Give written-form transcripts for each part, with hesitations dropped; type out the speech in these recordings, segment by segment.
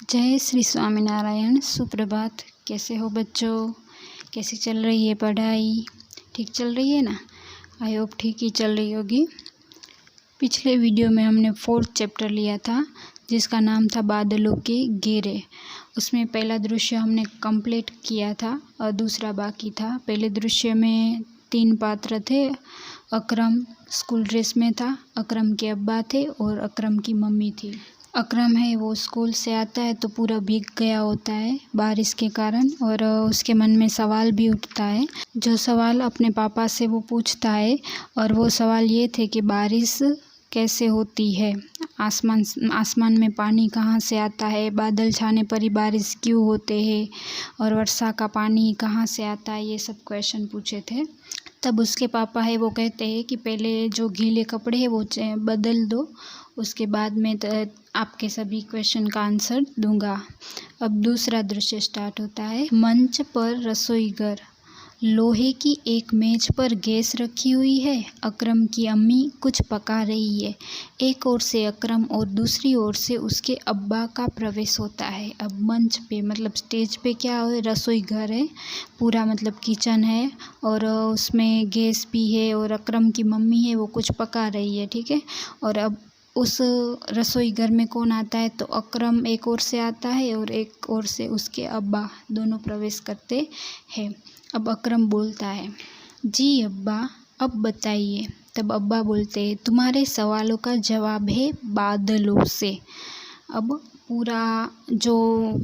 जय श्री स्वामीनारायण। सुप्रभात। कैसे हो बच्चों? कैसी चल रही है पढ़ाई? ठीक चल रही है ना? आई होप ठीक ही चल रही होगी। पिछले वीडियो में हमने 4th चैप्टर लिया था जिसका नाम था बादलों के घेरे। उसमें पहला दृश्य हमने कंप्लीट किया था और दूसरा बाकी था। पहले दृश्य में 3 पात्र थे। अकरम स्कूल ड्रेस में था, अकरम के अब्बा थे और अकरम की मम्मी थी। अकरम है वो स्कूल से आता है तो पूरा भीग गया होता है बारिश के कारण, और उसके मन में सवाल भी उठता है। जो सवाल अपने पापा से वो पूछता है, और वो सवाल ये थे कि बारिश कैसे होती है, आसमान में पानी कहाँ से आता है, बादल छाने पर ही बारिश क्यों होते हैं, और वर्षा का पानी कहाँ से आता है, ये सब क्वेश्चन पूछे थे। तब उसके पापा है वो कहते हैं कि पहले जो गीले कपड़े हैं वो बदल दो, उसके बाद में आपके सभी क्वेश्चन का आंसर दूंगा। अब दूसरा दृश्य स्टार्ट होता है। मंच पर रसोई घर, लोहे की एक मेज पर गैस रखी हुई है। अकरम की अम्मी कुछ पका रही है। एक ओर से अकरम और दूसरी ओर से उसके अब्बा का प्रवेश होता है। अब मंच पे मतलब स्टेज पे क्या है, रसोई घर है पूरा, मतलब किचन है, और उसमें गैस भी है और अकरम की मम्मी है वो कुछ पका रही है, ठीक है। और अब उस रसोई घर में कौन आता है, तो अकरम एक ओर से आता है और एक ओर से उसके अब्बा, दोनों प्रवेश करते हैं। अब अकरम बोलता है, जी अब्बा अब बताइए। तब अब्बा बोलते हैं, तुम्हारे सवालों का जवाब है बादलों से। अब पूरा जो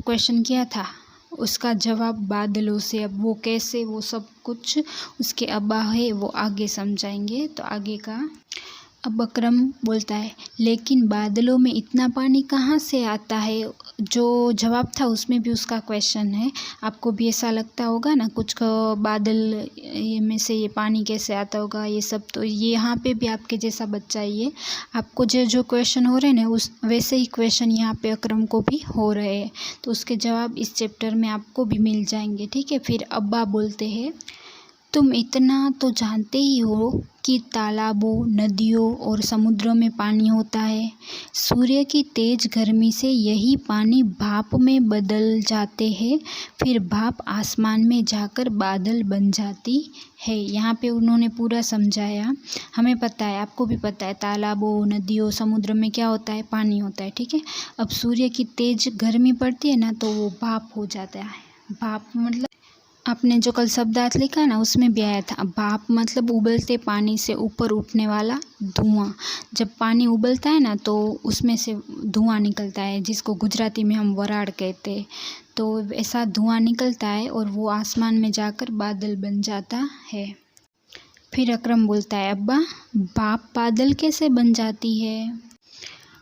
क्वेश्चन किया था उसका जवाब बादलों से। अब वो कैसे, वो सब कुछ उसके अब्बा है वो आगे समझाएंगे। तो आगे का अब अकरम बोलता है, लेकिन बादलों में इतना पानी कहाँ से आता है। जो जवाब था उसमें भी उसका क्वेश्चन है। आपको भी ऐसा लगता होगा ना, कुछ बादल में से ये पानी कैसे आता होगा, ये सब। तो ये यहाँ पे भी आपके जैसा बच्चा ही है। आपको जो क्वेश्चन हो रहे हैं ना, उस वैसे ही क्वेश्चन यहाँ पे अकरम को भी हो रहे हैं। तो उसके जवाब इस चैप्टर में आपको भी मिल जाएंगे, ठीक है। फिर अब्बा बोलते हैं, तुम इतना तो जानते ही हो कि तालाबों, नदियों और समुद्रों में पानी होता है। सूर्य की तेज गर्मी से यही पानी भाप में बदल जाते हैं, फिर भाप आसमान में जाकर बादल बन जाती है। यहाँ पे उन्होंने पूरा समझाया। हमें पता है, आपको भी पता है, तालाबों, नदियों, समुद्र में क्या होता है, पानी होता है, ठीक है। अब सूर्य की तेज गर्मी पड़ती है ना तो वो भाप हो जाता है। भाप मतलब आपने जो कल शब्दार्थ लिखा ना उसमें भी आया था, भाप मतलब उबलते पानी से ऊपर उठने वाला धुआं। जब पानी उबलता है ना तो उसमें से धुआं निकलता है, जिसको गुजराती में हम वराड़ कहते हैं। तो ऐसा धुआं निकलता है और वो आसमान में जाकर बादल बन जाता है। फिर अकरम बोलता है, अब्बा भाप बादल कैसे बन जाती है।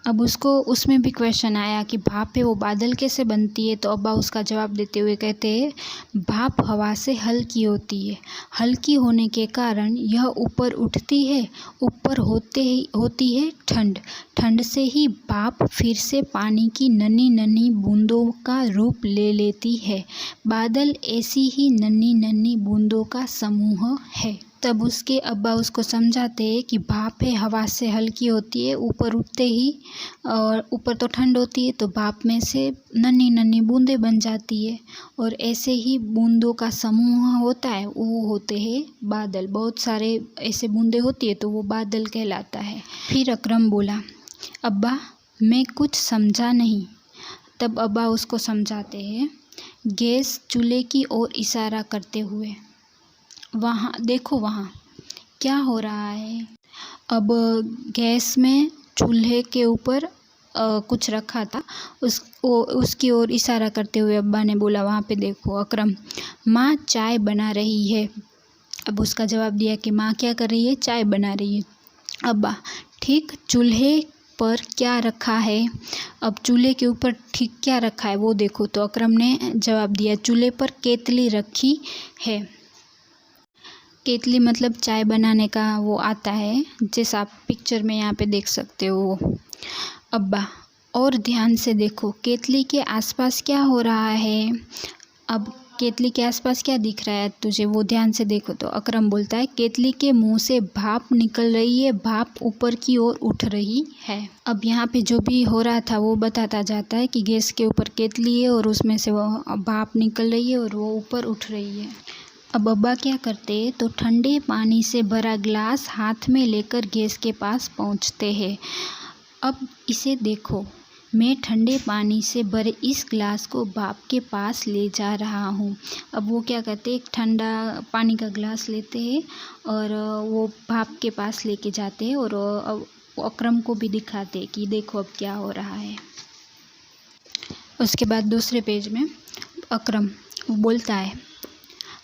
अब उसको उसमें भी क्वेश्चन आया कि भाप है वो बादल कैसे बनती है। तो अब्बा उसका जवाब देते हुए कहते हैं, भाप हवा से हल्की होती है, हल्की होने के कारण यह ऊपर उठती है, ऊपर होती है ठंड, ठंड से ही भाप फिर से पानी की नन्ही नन्ही बूंदों का रूप ले लेती है। बादल ऐसी ही नन्ही नन्ही बूंदों का समूह है। तब उसके अब्बा उसको समझाते हैं कि भाप है हवा से हल्की होती है, ऊपर उठते ही, और ऊपर तो ठंड होती है तो भाप में से नन्ही नन्ही बूंदें बन जाती है, और ऐसे ही बूंदों का समूह होता है, वो होते हैं बादल। बहुत सारे ऐसे बूंदें होती है तो वो बादल कहलाता है। फिर अकरम बोला, अब्बा मैं कुछ समझा नहीं। तब अब्बा उसको समझाते हैं, गैस चूल्हे की ओर इशारा करते हुए, वहाँ देखो वहाँ क्या हो रहा है। अब गैस में चूल्हे के ऊपर कुछ रखा था, उसकी ओर इशारा करते हुए अब्बा ने बोला, वहाँ पे देखो। अकरम, माँ चाय बना रही है। अब उसका जवाब दिया कि माँ क्या कर रही है, चाय बना रही है। अब्बा, ठीक चूल्हे पर क्या रखा है। अब चूल्हे के ऊपर ठीक क्या रखा है वो देखो। तो अकरम ने जवाब दिया, चूल्हे पर केतली रखी है। केतली मतलब चाय बनाने का वो आता है, जैसा आप पिक्चर में यहाँ पे देख सकते हो। अब्बा, और ध्यान से देखो केतली के आसपास क्या हो रहा है। अब केतली के आसपास क्या दिख रहा है तुझे, वो ध्यान से देखो। तो अकरम बोलता है केतली के मुंह से भाप निकल रही है, भाप ऊपर की ओर उठ रही है। अब यहाँ पे जो भी हो रहा था वो बताता जाता है कि गैस के ऊपर केतली है और उसमें से वो भाप निकल रही है और वो ऊपर उठ रही है। अब अब्बा क्या करते हैं, तो ठंडे पानी से भरा ग्लास हाथ में लेकर गैस के पास पहुँचते हैं। अब इसे देखो, मैं ठंडे पानी से भरे इस ग्लास को भाप के पास ले जा रहा हूँ। अब वो क्या करते हैं, एक ठंडा पानी का ग्लास लेते हैं और वो भाप के पास लेके जाते हैं और अकरम को भी दिखाते हैं कि देखो अब क्या हो रहा है। उसके बाद दूसरे पेज में अकरम बोलता है,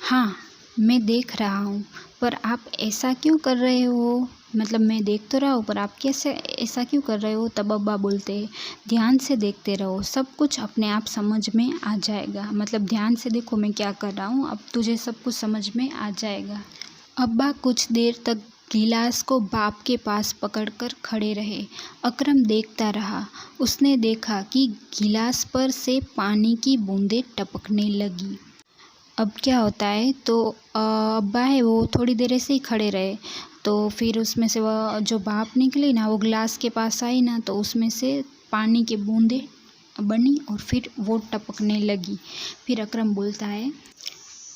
हाँ मैं देख रहा हूँ, पर आप ऐसा क्यों कर रहे हो, मतलब मैं देख तो रहा हूँ पर आप कैसे ऐसा क्यों कर रहे हो। तब अब्बा बोलते हैं, ध्यान से देखते रहो, सब कुछ अपने आप समझ में आ जाएगा। मतलब ध्यान से देखो मैं क्या कर रहा हूँ, अब तुझे सब कुछ समझ में आ जाएगा। अब्बा कुछ देर तक गिलास को भाप के पास पकड़कर खड़े रहे। अकरम देखता रहा। उसने देखा कि गिलास पर से पानी की बूंदें टपकने लगी। अब क्या होता है, तो अब्बा है वो थोड़ी देर ऐसे ही खड़े रहे, तो फिर उसमें से वह जो भाप निकली ना वो ग्लास के पास आई ना, तो उसमें से पानी की बूंदें बनी और फिर वो टपकने लगी। फिर अकरम बोलता है,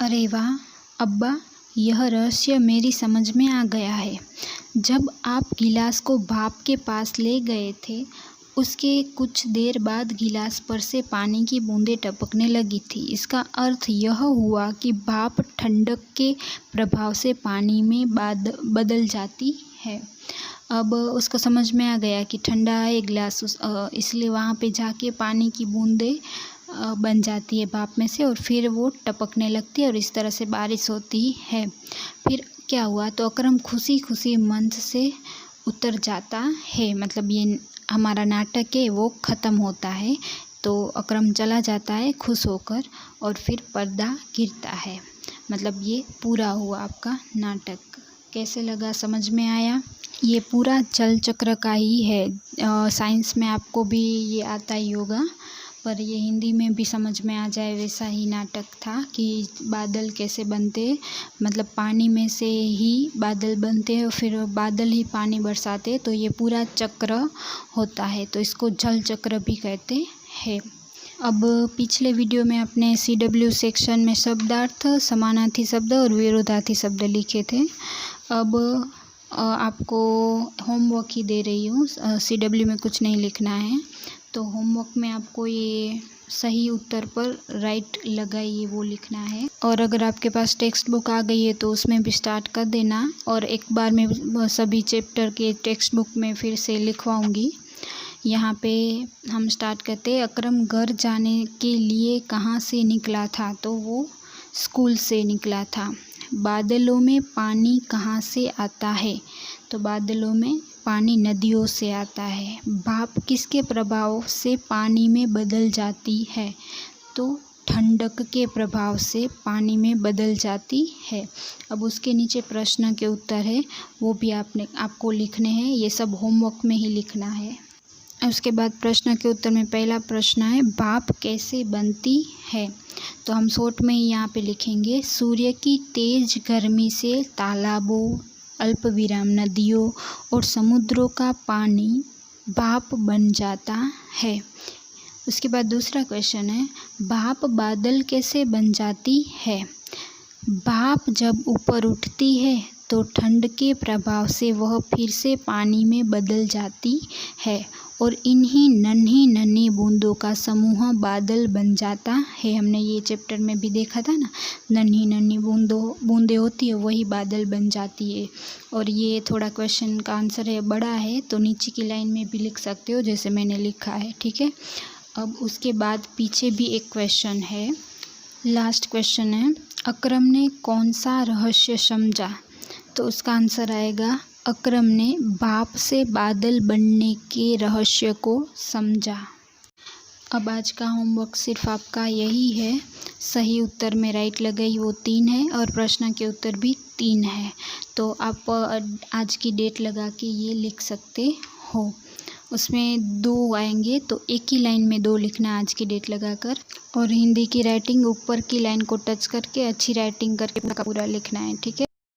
अरे वाह अब्बा, यह रहस्य मेरी समझ में आ गया है। जब आप गिलास को भाप के पास ले गए थे, उसके कुछ देर बाद गिलास पर से पानी की बूंदें टपकने लगी थी। इसका अर्थ यह हुआ कि भाप ठंडक के प्रभाव से पानी में बदल जाती है। अब उसको समझ में आ गया कि ठंडा है गिलास, इसलिए वहाँ पे जाके पानी की बूंदें बन जाती है भाप में से और फिर वो टपकने लगती है और इस तरह से बारिश होती है। फिर क्या हुआ, तो अकरम खुशी खुशी मंच से उतर जाता है। मतलब ये हमारा नाटक है वो ख़त्म होता है, तो अकरम चला जाता है खुश होकर और फिर पर्दा गिरता है। मतलब ये पूरा हुआ आपका नाटक। कैसे लगा, समझ में आया? ये पूरा चल चक्र का ही है। साइंस में आपको भी ये आता ही होगा, पर ये हिंदी में भी समझ में आ जाए वैसा ही नाटक था कि बादल कैसे बनते, मतलब पानी में से ही बादल बनते हैं और फिर बादल ही पानी बरसाते, तो ये पूरा चक्र होता है, तो इसको जल चक्र भी कहते हैं। अब पिछले वीडियो में अपने CW सेक्शन में शब्दार्थ, समानार्थी शब्द और विरोधार्थी शब्द लिखे थे। अब आपको होमवर्क ही दे रही हूँ, CW में कुछ नहीं लिखना है। तो होमवर्क में आपको ये सही उत्तर पर राइट लगाइए वो लिखना है। और अगर आपके पास टेक्स्ट बुक आ गई है तो उसमें भी स्टार्ट कर देना, और एक बार में सभी चैप्टर के टेक्स्ट बुक में फिर से लिखवाऊंगी। यहाँ पे हम स्टार्ट करते हैं। अकरम घर जाने के लिए कहाँ से निकला था, तो वो स्कूल से निकला था। बादलों में पानी कहाँ से आता है, तो बादलों में पानी नदियों से आता है। भाप किसके प्रभाव से पानी में बदल जाती है, तो ठंडक के प्रभाव से पानी में बदल जाती है। अब उसके नीचे प्रश्न के उत्तर है, वो भी आपको लिखने हैं। ये सब होमवर्क में ही लिखना है। उसके बाद प्रश्न के उत्तर में पहला प्रश्न है, भाप कैसे बनती है, तो हम शॉर्ट में ही यहाँ पे लिखेंगे, सूर्य की तेज गर्मी से तालाबों, अल्प विराम नदियों और समुद्रों का पानी भाप बन जाता है। उसके बाद दूसरा क्वेश्चन है, भाप बादल कैसे बन जाती है। भाप जब ऊपर उठती है तो ठंड के प्रभाव से वह फिर से पानी में बदल जाती है और इन्हीं नन्ही नन्ही बूंदों का समूह बादल बन जाता है। हमने ये चैप्टर में भी देखा था ना, नन्ही नन्ही बूंदें होती है वही बादल बन जाती है। और ये थोड़ा क्वेश्चन का आंसर है बड़ा है, तो नीचे की लाइन में भी लिख सकते हो जैसे मैंने लिखा है, ठीक है। अब उसके बाद पीछे भी एक क्वेश्चन है, लास्ट क्वेश्चन है, अकरम ने कौन सा रहस्य समझा, तो उसका आंसर आएगा, अकरम ने भाप से बादल बनने के रहस्य को समझा। अब आज का होमवर्क सिर्फ आपका यही है। सही उत्तर में राइट लगाई वो 3 है और प्रश्न के उत्तर भी 3 है, तो आप आज की डेट लगा के ये लिख सकते हो। उसमें 2 आएंगे तो एक ही लाइन में 2 लिखना है आज की डेट लगाकर। और हिंदी की राइटिंग ऊपर की लाइन को टच करके अच्छी राइटिंग करके पूरा लिखना है, ठीक है।